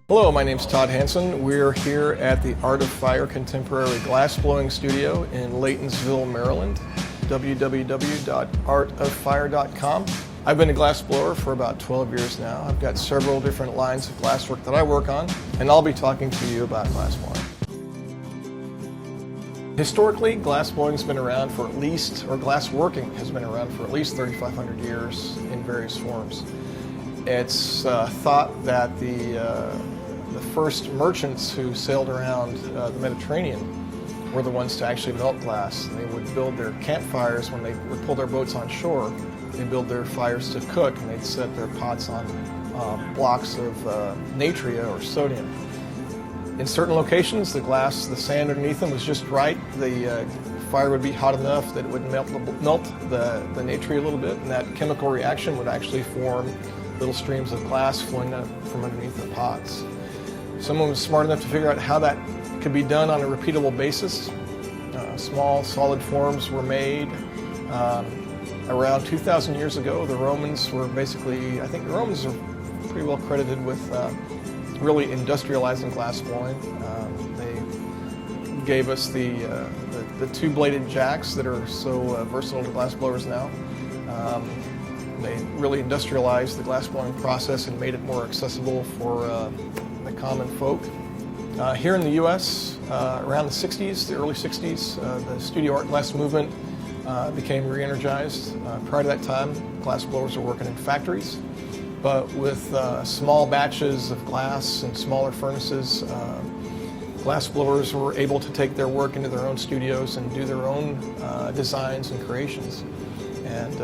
Hello, my name's Todd Hansen. We're here at the Art of Fire Contemporary Glassblowing Studio in Laytonsville, Maryland. www.artoffire.com. I've been a glassblower for about 12 years now. I've got several different lines of glasswork that I work on, and I'll be talking to you about glassblowing. Historically, glassblowing's been around for at least, or glassworking has been around for at least 3,500 years in various forms. It's thought that the first merchants who sailed around the Mediterranean were the ones to actually melt glass. They would build their campfires when they would pull their boats on shore. They'd build their fires to cook, and they'd set their pots on blocks of natria or sodium. In certain locations, the sand underneath them was just right. The fire would be hot enough that it would melt the natria a little bit, and that chemical reaction would actually form little streams of glass flowing up from underneath the pots. Someone was smart enough to figure out how that could be done on a repeatable basis. Small solid forms were made. Around 2,000 years ago, the Romans were basically, I think the Romans are pretty well credited with really industrializing glassblowing. They gave us the two-bladed jacks that are so versatile to glassblowers now. They really industrialized the glassblowing process and made it more accessible for the common folk. Here in the U.S., around the 60s, the early 60s, the studio art glass movement became re-energized. Prior to that time, glassblowers were working in factories, but with small batches of glass and smaller furnaces, glassblowers were able to take their work into their own studios and do their own designs and creations. And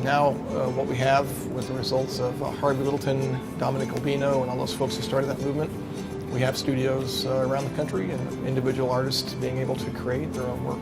now what we have with the results of Harvey Littleton, Dominic Albino, and all those folks who started that movement, we have studios around the country and individual artists being able to create their own work.